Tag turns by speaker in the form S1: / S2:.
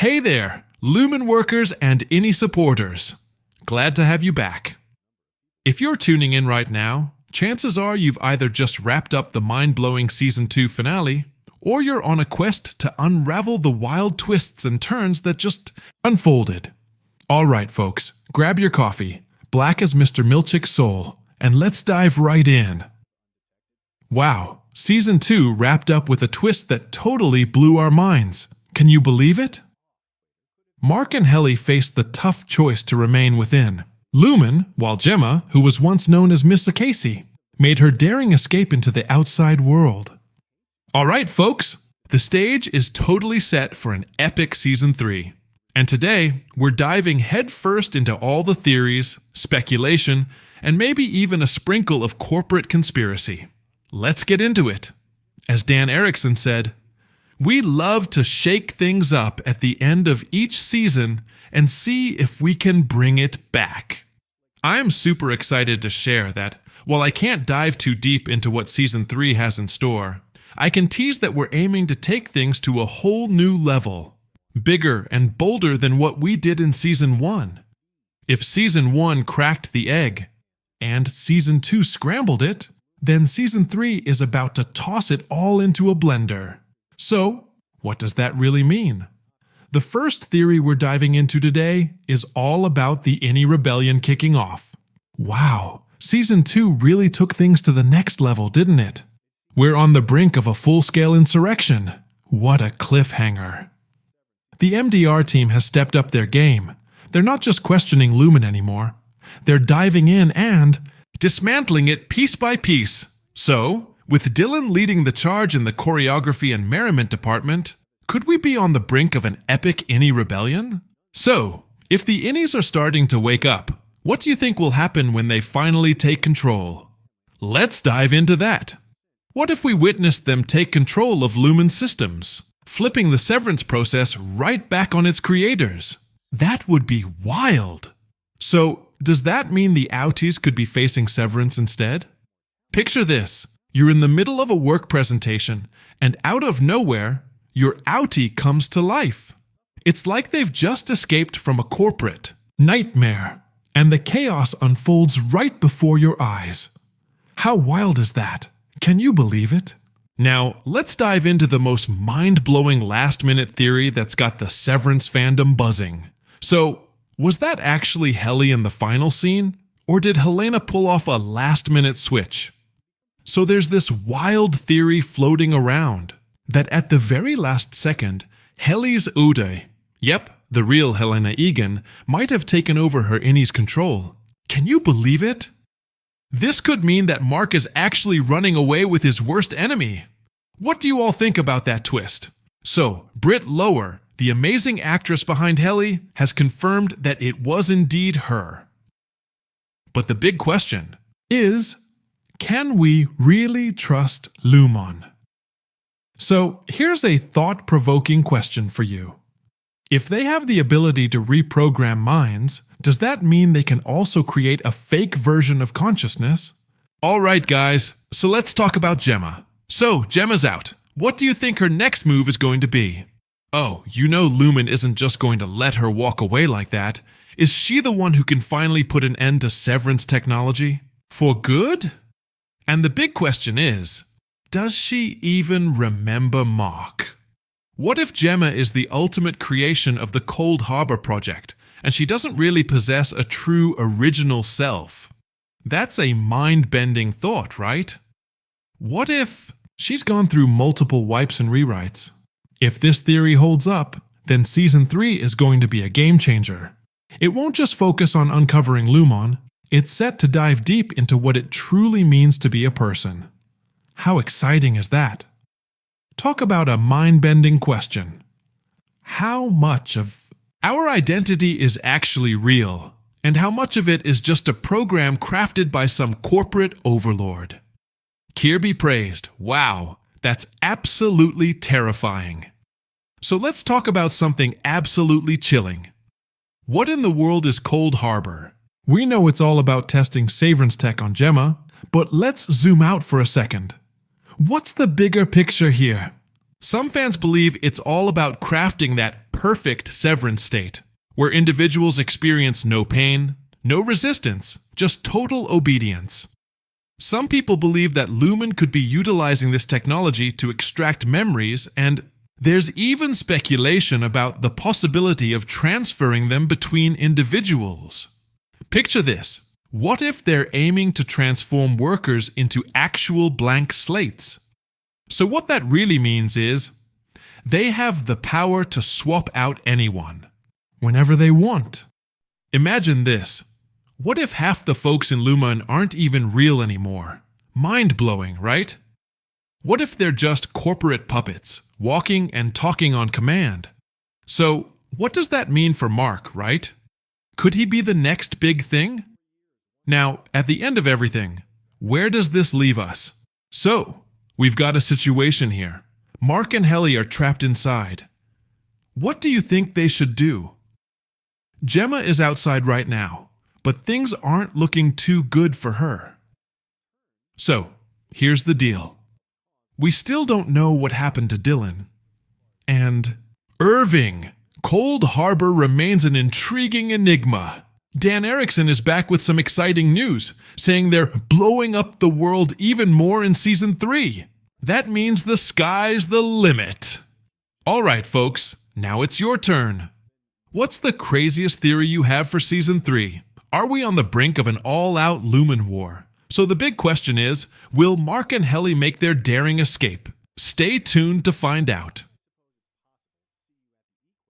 S1: Hey there, Lumen workers and INI supporters. Glad to have you back. If you're tuning in right now, chances are you've either just wrapped up the mind-blowing Season 2 finale, or you're on a quest to unravel the wild twists and turns that just unfolded. All right, folks, grab your coffee, black as Mr. Milchick's soul, and let's dive right in. Wow, Season 2 wrapped up with a twist that totally blew our minds. Can you believe it? Mark and Helly faced the tough choice to remain within Lumen, while Gemma, who was once known as Miss Casey, made her daring escape into the outside world. All right, folks, the stage is totally set for an epic Season 3. And today, we're diving headfirst into all the theories, speculation, and maybe even a sprinkle of corporate conspiracy. Let's get into it. As Dan Erickson said, "We love to shake things up at the end of each season and see if we can bring it back." I'm super excited to share that while I can't dive too deep into what Season 3 has in store, I can tease that we're aiming to take things to a whole new level, bigger and bolder than what we did in Season 1. If Season 1 cracked the egg, and Season 2 scrambled it, then Season 3 is about to toss it all into a blender. So, what does that really mean? The first theory we're diving into today is all about the INI rebellion kicking off. Wow, Season 2 really took things to the next level, didn't it? We're on the brink of a full-scale insurrection. What a cliffhanger. The MDR team has stepped up their game. They're not just questioning Lumen anymore. They're diving in and dismantling it piece by piece. So, with Dylan leading the charge in the choreography and merriment department, could we be on the brink of an epic INI rebellion? So, if the INIs are starting to wake up, what do you think will happen when they finally take control? Let's dive into that. What if we witnessed them take control of Lumen systems, flipping the Severance process right back on its creators? That would be wild. So, does that mean the outies could be facing Severance instead? Picture this. You're in the middle of a work presentation, and out of nowhere, your outie comes to life. It's like they've just escaped from a corporate nightmare, and the chaos unfolds right before your eyes. How wild is that? Can you believe it? Now, let's dive into the most mind-blowing last-minute theory that's got the Severance fandom buzzing. So, was that actually Helly in the final scene? Or did Helena pull off a last-minute switch? So there's this wild theory floating around that at the very last second, Helly's Uday, yep, the real Helena Egan, might have taken over her INI's control. Can you believe it? This could mean that Mark is actually running away with his worst enemy. What do you all think about that twist? So, Britt Lower, the amazing actress behind Helly, has confirmed that it was indeed her. But the big question is, can we really trust Lumon? So, here's a thought-provoking question for you. If they have the ability to reprogram minds, does that mean they can also create a fake version of consciousness? All right, guys, so let's talk about Gemma. So, Gemma's out. What do you think her next move is going to be? Oh, you know Lumen isn't just going to let her walk away like that. Is she the one who can finally put an end to Severance technology? For good? And the big question is, does she even remember Mark? What if Gemma is the ultimate creation of the Cold Harbor Project, and she doesn't really possess a true original self? That's a mind-bending thought, right? What if she's gone through multiple wipes and rewrites? If this theory holds up, then Season 3 is going to be a game-changer. It won't just focus on uncovering Lumon, it's set to dive deep into what it truly means to be a person. How exciting is that? Talk about a mind-bending question. How much of our identity is actually real, and how much of it is just a program crafted by some corporate overlord? Keir be praised. Wow, that's absolutely terrifying. So let's talk about something absolutely chilling. What in the world is Cold Harbor? We know it's all about testing Severance tech on Gemma, but let's zoom out for a second. What's the bigger picture here? Some fans believe it's all about crafting that perfect Severance state, where individuals experience no pain, no resistance, just total obedience. Some people believe that Lumen could be utilizing this technology to extract memories, and there's even speculation about the possibility of transferring them between individuals. Picture this. What if they're aiming to transform workers into actual blank slates? So what that really means is, they have the power to swap out anyone, whenever they want. Imagine this. What if half the folks in Lumen aren't even real anymore? Mind-blowing, right? What if they're just corporate puppets, walking and talking on command? So, what does that mean for Mark, right? Could he be the next big thing? Now, at the end of everything, where does this leave us? So, we've got a situation here. Mark and Helly are trapped inside. What do you think they should do? Gemma is outside right now, but things aren't looking too good for her. So, here's the deal. We still don't know what happened to Dylan. And Irving. Cold Harbor remains an intriguing enigma. Dan Erickson is back with some exciting news, saying they're blowing up the world even more in Season 3. That means the sky's the limit. All right, folks, now it's your turn. What's the craziest theory you have for Season 3? Are we on the brink of an all-out Lumen war? So the big question is, will Mark and Helly make their daring escape? Stay tuned to find out.